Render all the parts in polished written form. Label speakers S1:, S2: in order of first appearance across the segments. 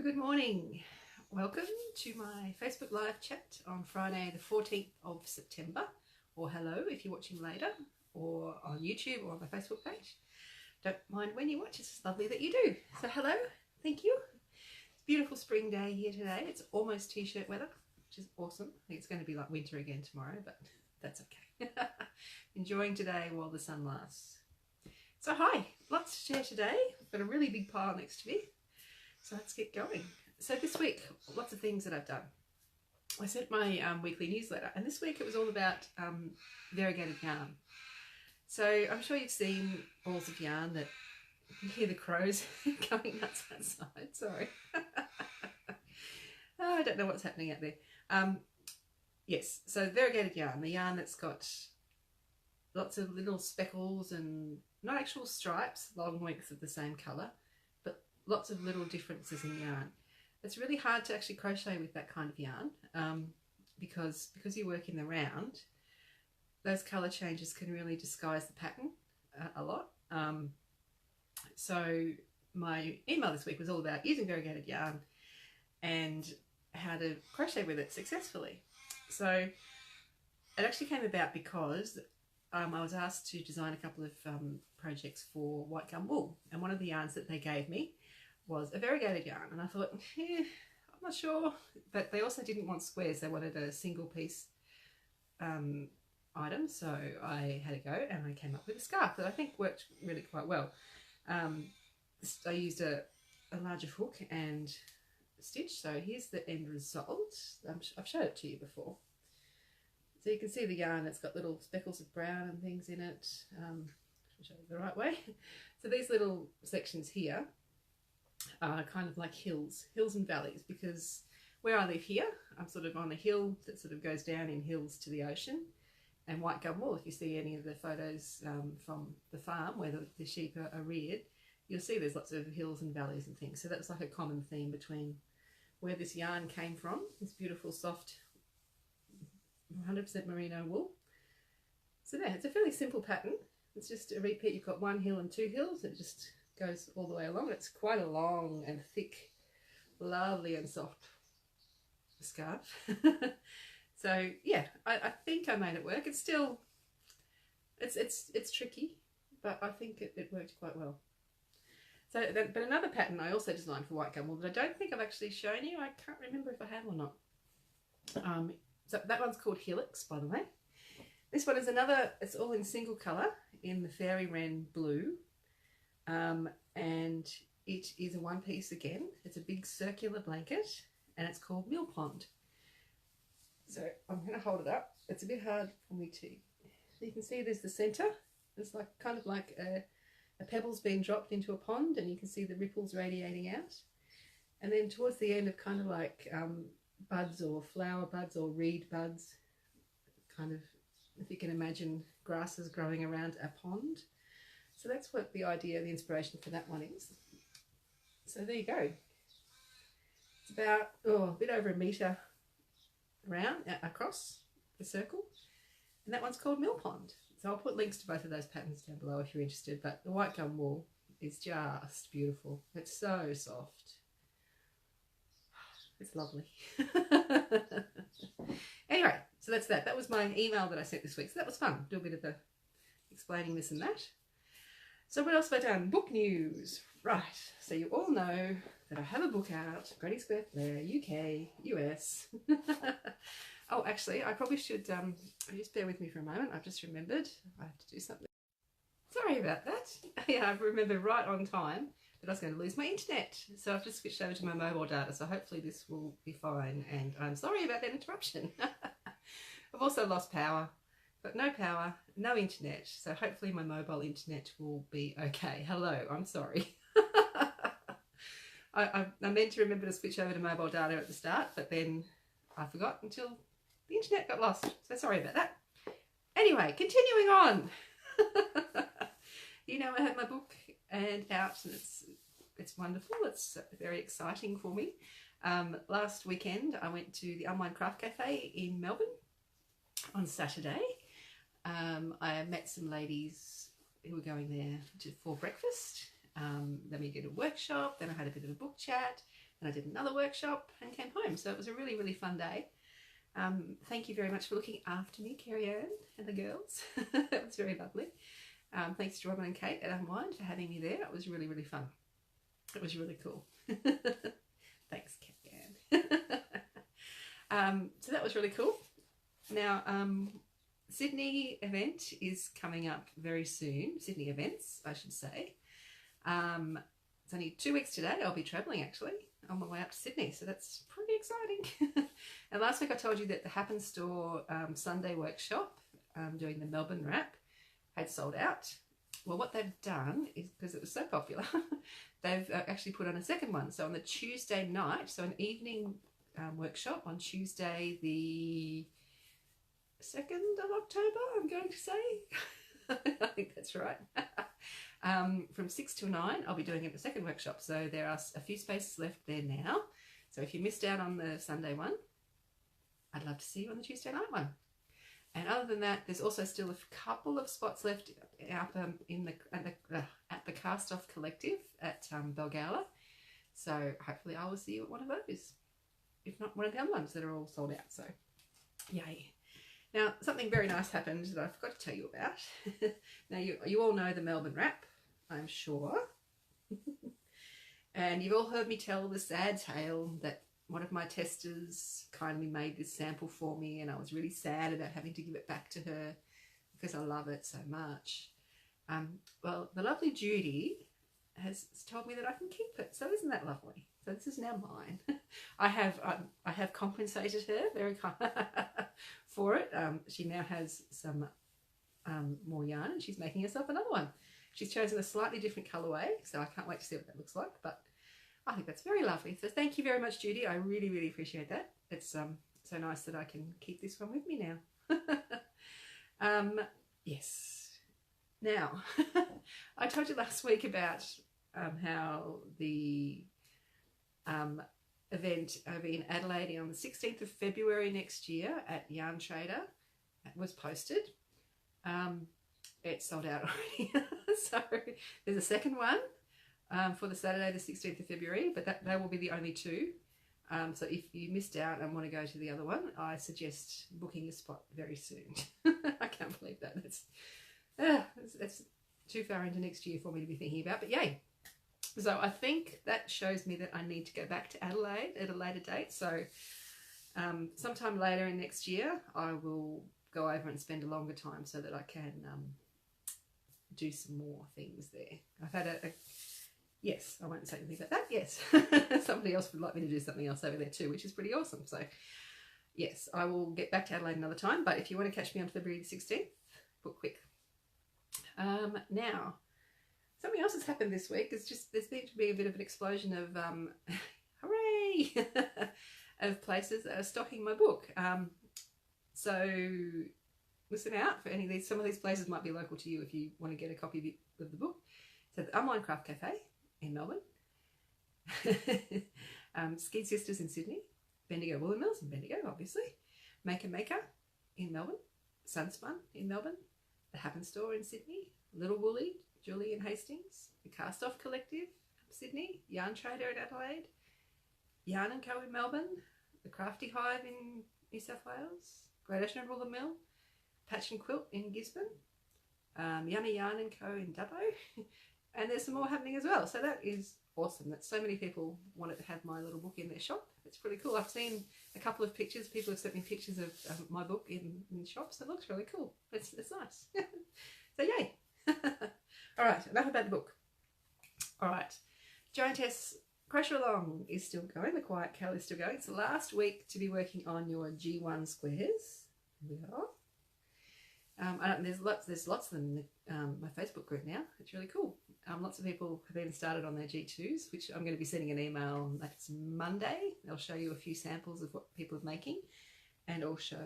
S1: good morning. Welcome to my Facebook live chat on Friday the 14th of September, or hello if you're watching later, or on YouTube or on my Facebook page. Don't mind when you watch, it's lovely that you do. So hello, thank you. It's a beautiful spring day here today. It's almost t-shirt weather, which is awesome. I think it's going to be like winter again tomorrow, but that's okay. Enjoying today while the sun lasts. So hi, lots to share today. I've got a really big pile next to me. So let's get going. So this week, lots of things that I've done. I sent my weekly newsletter, and this week it was all about variegated yarn. So I'm sure you've seen balls of yarn that you hear the crows going nuts outside. Sorry. Oh, I don't know what's happening out there. Yes, so variegated yarn, the yarn that's got lots of little speckles and not actual stripes, long lengths of the same colour, but lots of little differences in yarn. It's really hard to actually crochet with that kind of yarn because you work in the round, those colour changes can really disguise the pattern a lot. So my email this week was all about using variegated yarn and how to crochet with it successfully. So it actually came about because I was asked to design a couple of projects for white gum wool, and one of the yarns that they gave me was a variegated yarn, and I thought, I'm not sure, but they also didn't want squares, they wanted a single piece item, so I had a go and I came up with a scarf that I think worked really quite well. I used a larger hook and stitch, so here's the end result. I've showed it to you before. So you can see the yarn, it's got little speckles of brown and things in it. I'll show it the right way. So these little sections here are kind of like hills and valleys, because where I live here, I'm sort of on a hill that sort of goes down in hills to the ocean. And white gum wool, if you see any of the photos from the farm where the sheep are reared, you'll see there's lots of hills and valleys and things. So that's like a common theme between where this yarn came from, this beautiful soft 100% merino wool. So there, it's a fairly simple pattern. It's just a repeat. You've got one hill and two hills. It just goes all the way along. It's quite a long and thick, lovely and soft scarf. So yeah, I think I made it work. It's still, it's tricky, but I think it worked quite well. So, but another pattern I also designed for white gum wool that I don't think I've actually shown you. I can't remember if I have or not. So that one's called Helix, by the way. This one is another, it's all in single colour in the Fairy Wren blue. And it is a one piece again. It's a big circular blanket and it's called Mill Pond. So I'm going to hold it up. It's a bit hard for me to, you can see there's the centre. It's like kind of like a pebble's been dropped into a pond, and you can see the ripples radiating out. And then towards the end of kind of like buds or flower buds or reed buds, kind of, if you can imagine grasses growing around a pond. So that's what the idea, the inspiration for that one is. So there you go. It's about a bit over a metre around, across the circle, and that one's called Mill Pond. So I'll put links to both of those patterns down below if you're interested, but the white gum wool is just beautiful. It's so soft. It's lovely. Anyway, so that's that. That was my email that I sent this week. So that was fun. Do a bit of the explaining this and that. So what else have I done? Book news. Right. So you all know that I have a book out. Granny Square Flare, UK, US. Oh, actually, I probably should just bear with me for a moment. I've just remembered I have to do something. Sorry about that. Yeah, I remembered right on time that I was going to lose my internet. So I've just switched over to my mobile data, so hopefully this will be fine, and I'm sorry about that interruption. I've also lost power, but no power, no internet, so hopefully my mobile internet will be okay. Hello, I'm sorry. I meant to remember to switch over to mobile data at the start, but then I forgot until the internet got lost, so sorry about that. Anyway, continuing on. You know, I have my book and out, and it's wonderful. It's very exciting for me. Last weekend I went to the Unwind Craft Cafe in Melbourne on Saturday. I met some ladies who were going there for breakfast. Then we did a workshop, then I had a bit of a book chat, and I did another workshop and came home. So it was a really, really fun day. Thank you very much for looking after me, Carrie-Anne and the girls. That was very lovely. Thanks to Robin and Kate at Unwind for having me there. It was really, really fun. It was really cool. Thanks, Carrie-Anne. So that was really cool. Now, Sydney event is coming up very soon. Sydney events, I should say. It's only 2 weeks today. I'll be travelling actually on my way up to Sydney, so that's pretty exciting. And last week I told you that the Happen Store Sunday workshop doing the Melbourne wrap had sold out. Well, what they've done is, because it was so popular, they've actually put on a second one. So on the Tuesday night, so an evening workshop on Tuesday the 2nd of October, I'm going to say. I think that's right. From 6 till 9, I'll be doing it the second workshop. So there are a few spaces left there now. So if you missed out on the Sunday one, I'd love to see you on the Tuesday night one. And other than that, there's also still a couple of spots left up at the Cast Off Collective at Belgala. So hopefully I will see you at one of those, if not one of the other ones that are all sold out. So yay. Now, something very nice happened that I forgot to tell you about. Now, you all know the Melbourne wrap, I'm sure. And you've all heard me tell the sad tale that one of my testers kindly made this sample for me, and I was really sad about having to give it back to her because I love it so much. Well, the lovely Judy has told me that I can keep it, so isn't that lovely? So this is now mine. I have compensated her very for it. She now has some more yarn, and she's making herself another one. She's chosen a slightly different colourway, so I can't wait to see what that looks like. But I think that's very lovely. So thank you very much, Judy. I really, really appreciate that. It's so nice that I can keep this one with me now. Yes. Now, I told you last week about how the event over in Adelaide on the 16th of February next year at Yarn Trader was posted. It sold out already. So there's a second one for the Saturday the 16th of February, but they will be the only two. So if you missed out and want to go to the other one, I suggest booking a spot very soon. I can't believe that. It's too far into next year for me to be thinking about, but yay. So I think that shows me that I need to go back to Adelaide at a later date. So sometime later in next year, I will go over and spend a longer time so that I can do some more things there. I've had yes, I won't say anything about that. Yes, somebody else would like me to do something else over there too, which is pretty awesome. So yes, I will get back to Adelaide another time. But if you want to catch me on February the 16th, book quick. Now, something else has happened this week. There's been to be a bit of an explosion of hooray of places that are stocking my book. So listen out for any of these. Some of these places might be local to you if you want to get a copy of the book. So the Online Craft Cafe in Melbourne, Skeet Sisters in Sydney, Bendigo Woolen Mills in Bendigo, obviously, Maker in Melbourne, Sunspun in Melbourne, the Happen Store in Sydney, Little Woolly, Julie in Hastings, the Cast Off Collective, Sydney, Yarn Trader in Adelaide, Yarn & Co in Melbourne, the Crafty Hive in New South Wales, Great Ocean Ruler Mill, Patch and Quilt in Gisborne, Yummy Yarn & Co in Dubbo, and there's some more happening as well. So that is awesome that so many people wanted to have my little book in their shop. It's pretty cool. I've seen a couple of pictures. People have sent me pictures of my book in shops. It looks really cool. It's nice. So yay. All right, enough about the book. All right, Giantess Crochet Along is still going. The Quiet Cow is still going. It's the last week to be working on your G1 squares. Here we are. There's lots of them in my Facebook group now. It's really cool. Lots of people have even started on their G2s, which I'm going to be sending an email next Monday. They'll show you a few samples of what people are making, and also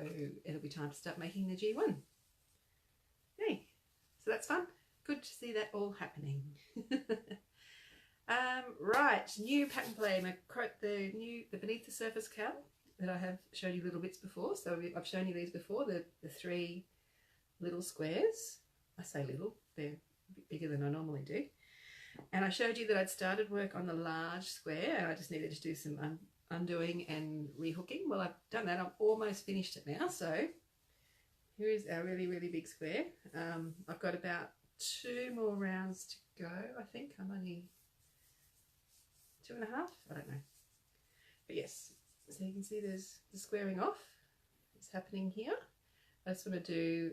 S1: it'll be time to start making the G1. Yay! So that's fun. Good to see that all happening. Right, new pattern play. The Beneath the Surface cowl that I have shown you little bits before. So I've shown you these before. The 3 little squares. I say little, they're a bit bigger than I normally do. And I showed you that I'd started work on the large square and I just needed to do some undoing and rehooking. Well, I've done that. I'm almost finished it now. So here is our really, really big square. I've got about 2 more rounds to go, I think. I'm only 2.5, I don't know. But yes, so you can see there's the squaring off. It's happening here. I just want to do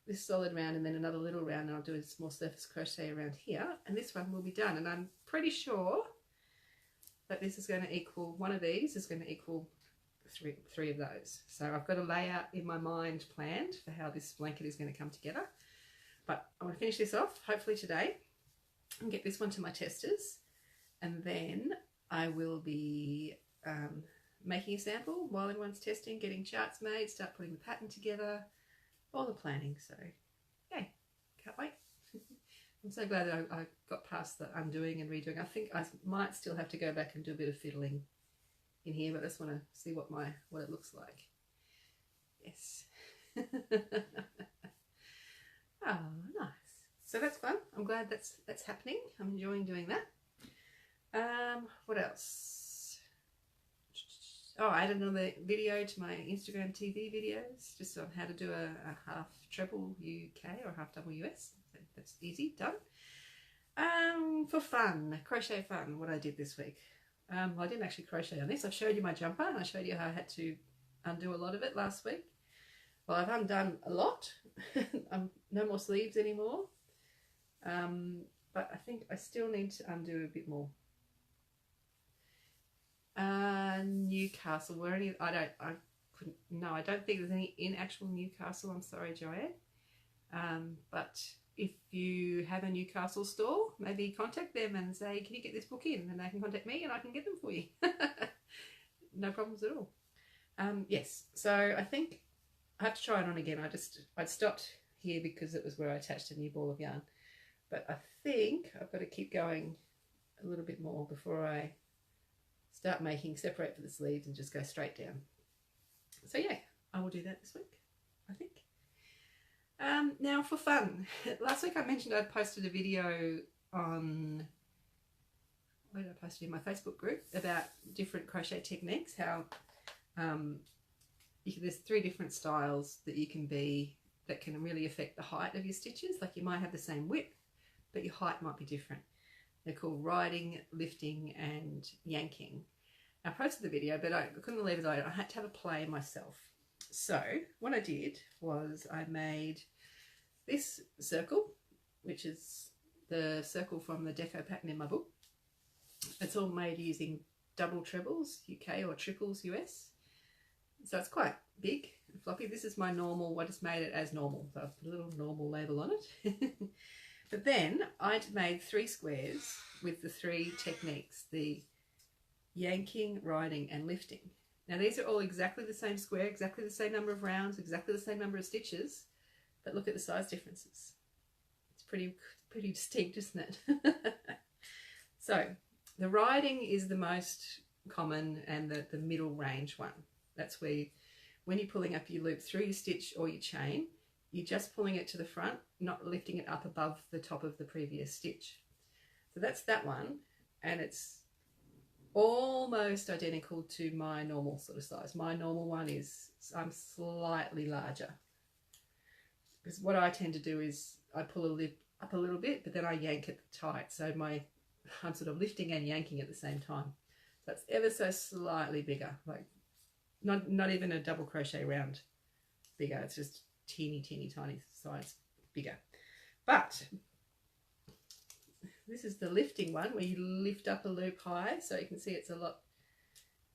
S1: this solid round and then another little round, and I'll do a small surface crochet around here, and this one will be done. And I'm pretty sure that this is going to equal, one of these is going to equal three of those. So I've got a layout in my mind planned for how this blanket is going to come together. But I want to finish this off hopefully today and get this one to my testers, and then I will be making a sample while everyone's testing, getting charts made, start putting the pattern together, all the planning. So yay, can't wait. I'm so glad that I got past the undoing and redoing. I think I might still have to go back and do a bit of fiddling in here, but I just want to see what it looks like. Yes. Oh, nice. So that's fun. I'm glad that's happening. I'm enjoying doing that. What else? Oh, I added another video to my Instagram TV videos just on how to do a half treble UK or half double US. So that's easy, done. For fun, crochet fun, what I did this week. Well, I didn't actually crochet on this. I showed you my jumper and I showed you how I had to undo a lot of it last week. Well, I've undone a lot. No more sleeves anymore. But I think I still need to undo a bit more. Newcastle, I don't think there's any in actual Newcastle. I'm sorry, Joanne. But if you have a Newcastle store, maybe contact them and say, can you get this book in? And they can contact me and I can get them for you. No problems at all. Yes, so I think I have to try it on again. I'd stopped here because it was where I attached a new ball of yarn. But I think I've got to keep going a little bit more before I start making separate for the sleeves and just go straight down. So yeah, I will do that this week, I think. Now for fun. Last week I mentioned I'd posted a video on, where did I post it? In my Facebook group about different crochet techniques, how there's 3 different styles that you can be, that can really affect the height of your stitches. Like you might have the same width, but your height might be different. They're called riding, lifting and yanking. I posted the video, but I couldn't leave it alone. I had to have a play myself. So what I did was I made this circle, which is the circle from the deco pattern in my book. It's all made using double trebles UK or triples US. So it's quite big and floppy. This is my normal. I just made it as normal. So I've put a little normal label on it. But then I'd made 3 squares with the 3 techniques, the yanking, riding and lifting. Now these are all exactly the same square, exactly the same number of rounds, exactly the same number of stitches, but look at the size differences. It's pretty distinct, isn't it? So the riding is the most common and the middle range one. That's where when you're pulling up your loop through your stitch or your chain, you're just pulling it to the front, not lifting it up above the top of the previous stitch. So that's that one, and it's almost identical to my normal sort of size. My normal one is, I'm slightly larger. Because what I tend to do is I pull a lip up a little bit, but then I yank it tight. So I'm sort of lifting and yanking at the same time. So it's ever so slightly bigger, like not even a double crochet round bigger. It's just teeny tiny size bigger. But this is the lifting one where you lift up a loop high, so you can see it's a lot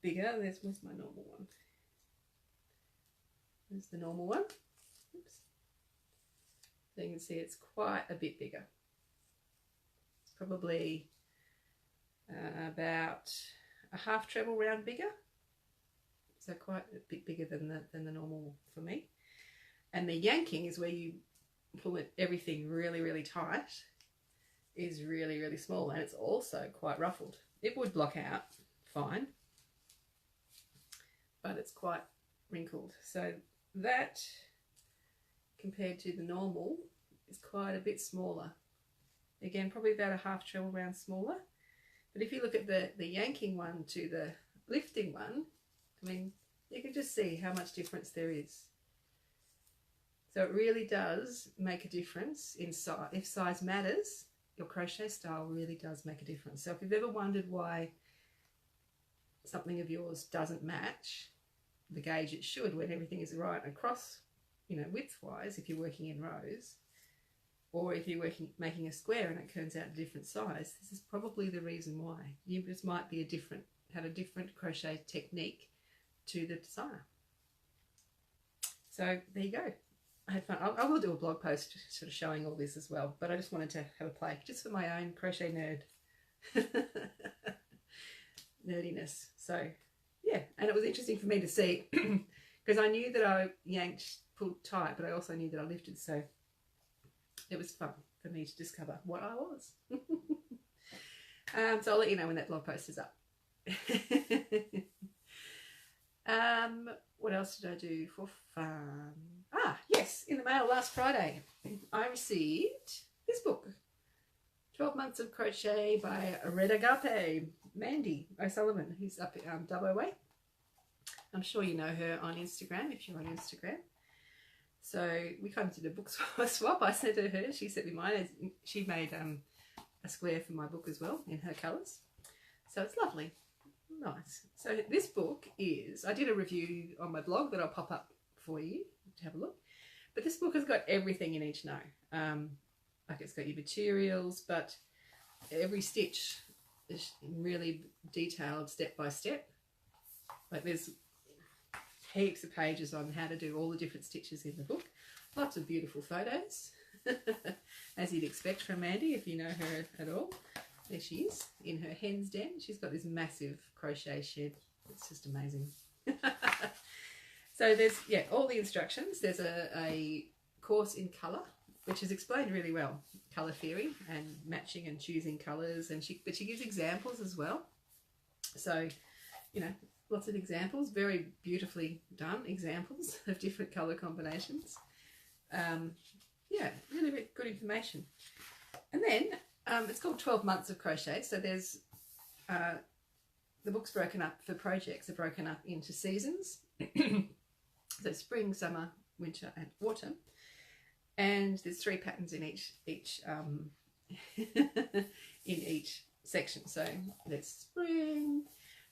S1: bigger. Where's my normal one? There's the normal one. Oops. So you can see it's quite a bit bigger. It's probably about a half treble round bigger. So quite a bit bigger than the normal for me. And the yanking is where you pull everything really tight, is really small, and it's also quite ruffled. It would block out fine, but it's quite wrinkled. So that, compared to the normal, is quite a bit smaller. Again, probably about a half treble round smaller. But if you look at the yanking one to the lifting one, I mean, you can just see how much difference there is. So it really does make a difference in size. If size matters, your crochet style really does make a difference. So if you've ever wondered why something of yours doesn't match the gauge it should when everything is right across, you know, width-wise, if you're working in rows, or if you're making a square and it turns out a different size, this is probably the reason why. You just might be have a different crochet technique to the designer. So there you go. I had fun. I will do a blog post sort of showing all this as well, but I just wanted to have a play just for my own crochet nerd nerdiness. So yeah, and it was interesting for me to see because I knew that I pulled tight, but I also knew that I lifted, so it was fun for me to discover what I was. So I'll let you know when that blog post is up. What else did I do for fun? Yes, in the mail last Friday I received this book, 12 Months of Crochet by Red Agape, Mandy O'Sullivan, who's up at Dubbo Way. I'm sure you know her on Instagram if you're on Instagram. So we kind of did a book swap. I sent her hers, she sent me mine. She made a square for my book as well in her colours. So it's lovely. Nice. So this book is, I did a review on my blog that I'll pop up for you to have a look. But this book has got everything you need to know. Like it's got your materials, but every stitch is really detailed step by step. Like there's heaps of pages on how to do all the different stitches in the book. Lots of beautiful photos, as you'd expect from Mandy if you know her at all. There she is in her hen's den. She's got this massive crochet shed. It's just amazing. So there's, yeah, all the instructions. There's a course in colour, which is explained really well. Colour theory and matching and choosing colours. But she gives examples as well. So, you know, lots of examples, very beautifully done examples of different colour combinations. Yeah, really good information. And then it's called 12 Months of Crochet. So there's the book's broken up for projects, are broken up into seasons. So spring, summer, winter and autumn. And there's 3 patterns in each in each section. So there's spring,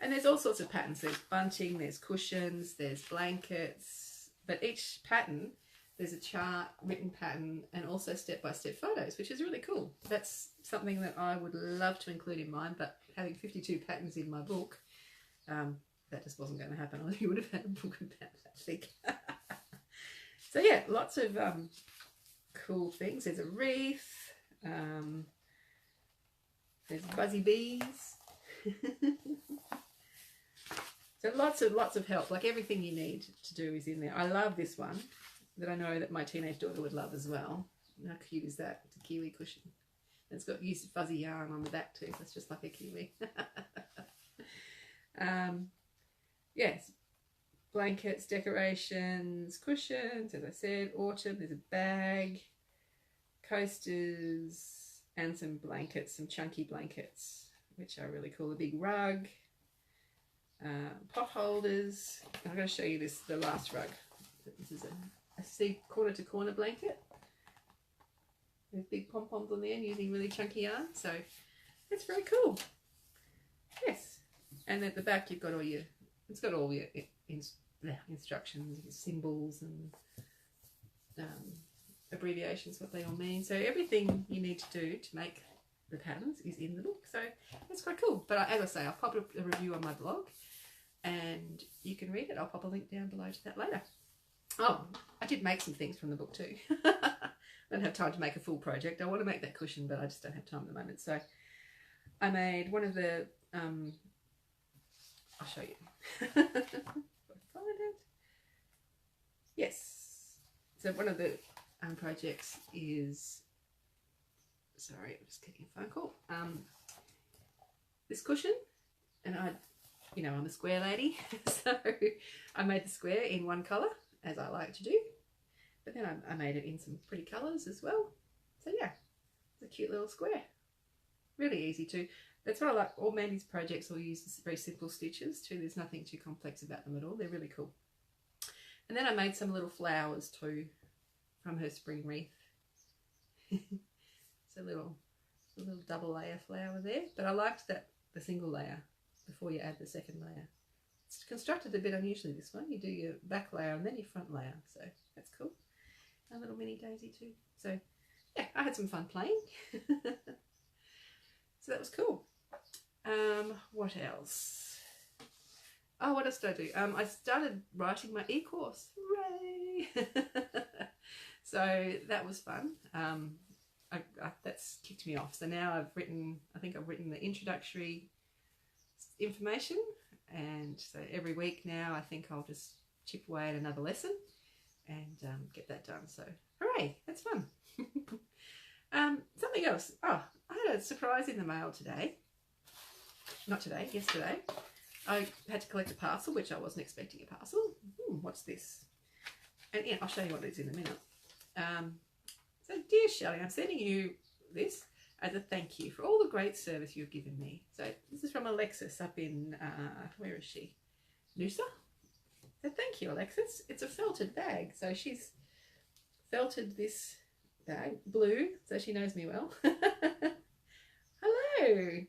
S1: and there's all sorts of patterns. There's bunting, there's cushions, there's blankets. But each pattern, there's a chart, written pattern, and also step-by-step photos, which is really cool. That's something that I would love to include in mine, but having 52 patterns in my book, that just wasn't going to happen. I would have had a book about that thick. So yeah, lots of cool things. There's a wreath. There's buzzy bees. So lots of help. Like everything you need to do is in there. I love this one that I know that my teenage daughter would love as well. How cute is that? It's a kiwi cushion. And it's got used fuzzy yarn on the back too. So it's just like a kiwi. Yes, blankets, decorations, cushions, as I said, autumn, there's a bag, coasters, and some blankets, some chunky blankets, which are really cool. A big rug, pot holders. I'm going to show you the last rug. This is a corner to corner blanket with big pom-poms on the end using really chunky yarn. So it's very cool. Yes. And at the back you've got all your, it's got all your instructions, your symbols and abbreviations, what they all mean. So everything you need to do to make the patterns is in the book. So that's quite cool. But as I say, I'll pop a review on my blog and you can read it. I'll pop a link down below to that later. Oh, I did make some things from the book too. I don't have time to make a full project. I want to make that cushion, but I just don't have time at the moment. So I made one of the I'll show you. Find it. Yes. So one of the projects is, sorry, I'm just getting a phone call. This cushion, and I'm a square lady, so I made the square in one colour, as I like to do. But then I made it in some pretty colours as well. So yeah, a cute little square. Really easy too. That's what I like. All Mandy's projects all use very simple stitches too. There's nothing too complex about them at all. They're really cool. And then I made some little flowers too from her spring wreath. It's a little double layer flower there. But I liked that the single layer before you add the second layer. It's constructed a bit unusually, this one. You do your back layer and then your front layer. So that's cool. A little mini daisy too. So yeah, I had some fun playing. So that was cool. What else? Oh, what else did I do? I started writing my e-course. Hooray! So that was fun. That's kicked me off. So now I think I've written the introductory information, and so every week now I think I'll just chip away at another lesson and get that done. So hooray, that's fun. Something else. Oh, I had a surprise in the mail today. Not today, yesterday. I had to collect a parcel, which I wasn't expecting a parcel. What's this? And yeah, I'll show you what it is in a minute. So, dear Shelley, I'm sending you this as a thank you for all the great service you've given me. So, this is from Alexis up in, where is she? Noosa? So, thank you, Alexis. It's a felted bag. So, she's felted this bag, blue, so she knows me well. Hello!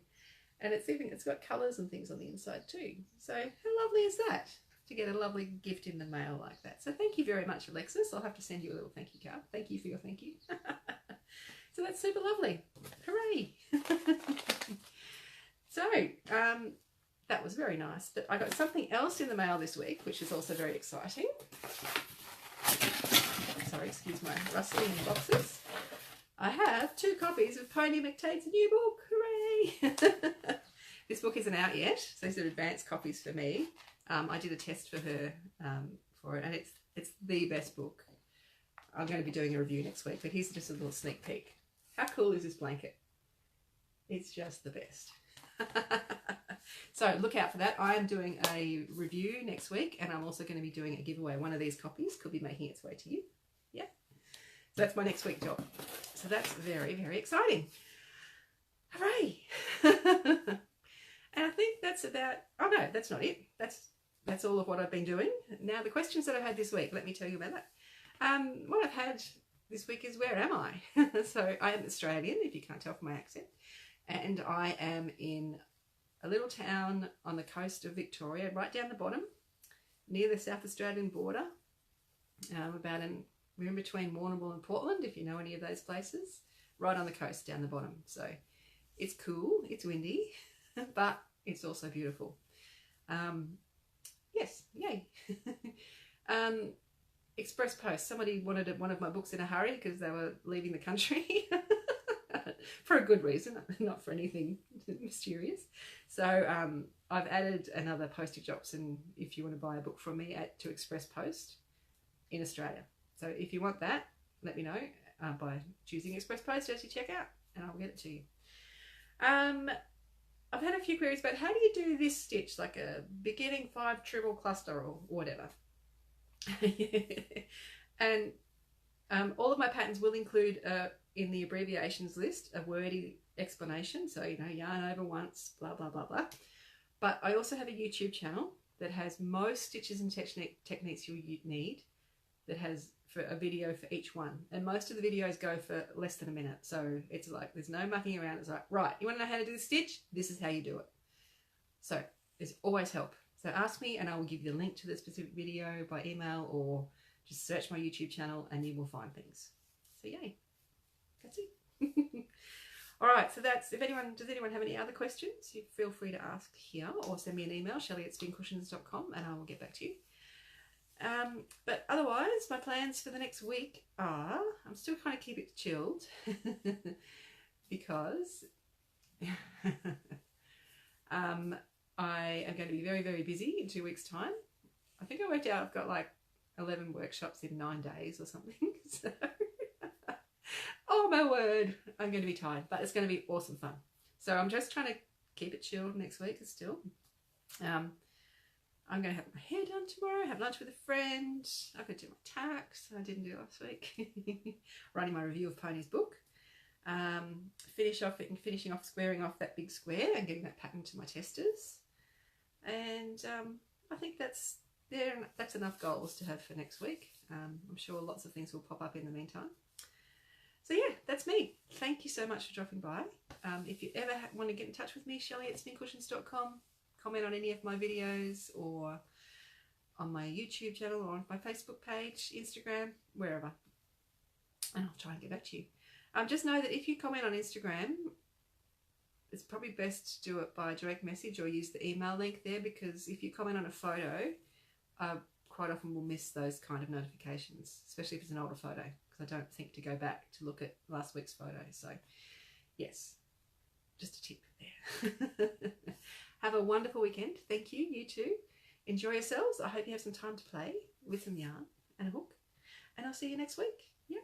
S1: And it's got colours and things on the inside too. So how lovely is that, to get a lovely gift in the mail like that. So thank you very much, Alexis. I'll have to send you a little thank you card. Thank you for your thank you. So that's super lovely. Hooray! So that was very nice. But I got something else in the mail this week, which is also very exciting. Sorry, excuse my rustling in boxes. I have 2 copies of Pony McTade's new book. Hooray! This book isn't out yet, so these are advanced copies for me. I did a test for her for it, and it's the best book. I'm going to be doing a review next week, but here's just a little sneak peek. How cool is this blanket? It's just the best. So look out for that. I am doing a review next week, and I'm also going to be doing a giveaway. One of these copies could be making its way to you. Yeah. So that's my next week job. So that's very, very exciting. Hooray! And I think that's about, oh no, that's not it. That's all of what I've been doing. Now the questions that I've had this week, let me tell you about that. What I've had this week is, where am I? So I am Australian, if you can't tell from my accent. And I am in a little town on the coast of Victoria, right down the bottom, near the South Australian border. We're in between Warrnambool and Portland, if you know any of those places. Right on the coast, down the bottom. So it's cool, it's windy, but it's also beautiful. Yes, yay. Express post. Somebody wanted one of my books in a hurry because they were leaving the country. For a good reason, not for anything mysterious. So I've added another postage option if you want to buy a book from me to Express Post in Australia. So if you want that, let me know by choosing Express Post as you check out, and I'll get it to you. I've had a few queries about how do you do this stitch, like a beginning 5 treble cluster or whatever. And all of my patterns will include in the abbreviations list a wordy explanation. So, you know, yarn over once, blah, blah, blah, blah. But I also have a YouTube channel that has most stitches and techniques you need, that has for a video for each one. And most of the videos go for less than a minute. So it's like, there's no mucking around. It's like, right, you want to know how to do the stitch? This is how you do it. So there's always help. So ask me and I will give you a link to the specific video by email, or just search my YouTube channel and you will find things. So yay, that's it. All right, so that's, does anyone have any other questions? You feel free to ask here or send me an email, shelley@spinncushions.com, and I will get back to you. But otherwise, my plans for the next week are, I'm still trying to keep it chilled because I am going to be very, very busy in 2 weeks' time. I think I worked out I've got like 11 workshops in 9 days or something. So, oh my word, I'm going to be tired, but it's going to be awesome fun. So I'm just trying to keep it chilled next week still. I'm going to have my hair done tomorrow, have lunch with a friend. I'm going to do my tax. I didn't do last week. Writing my review of Pony's book. finishing off squaring off that big square and getting that pattern to my testers. And I think that's enough goals to have for next week. I'm sure lots of things will pop up in the meantime. So yeah, that's me. Thank you so much for dropping by. If you ever want to get in touch with me, Shelley@spincushions.com, comment on any of my videos or on my YouTube channel or on my Facebook page, Instagram, wherever, and I'll try and get back to you. Just know that if you comment on Instagram, it's probably best to do it by direct message or use the email link there, because if you comment on a photo, quite often we'll miss those kind of notifications, especially if it's an older photo, because I don't think to go back to look at last week's photo. So yes, just a tip there. Have a wonderful weekend. Thank you. You too. Enjoy yourselves. I hope you have some time to play with some yarn and a hook, and I'll see you next week. Yay.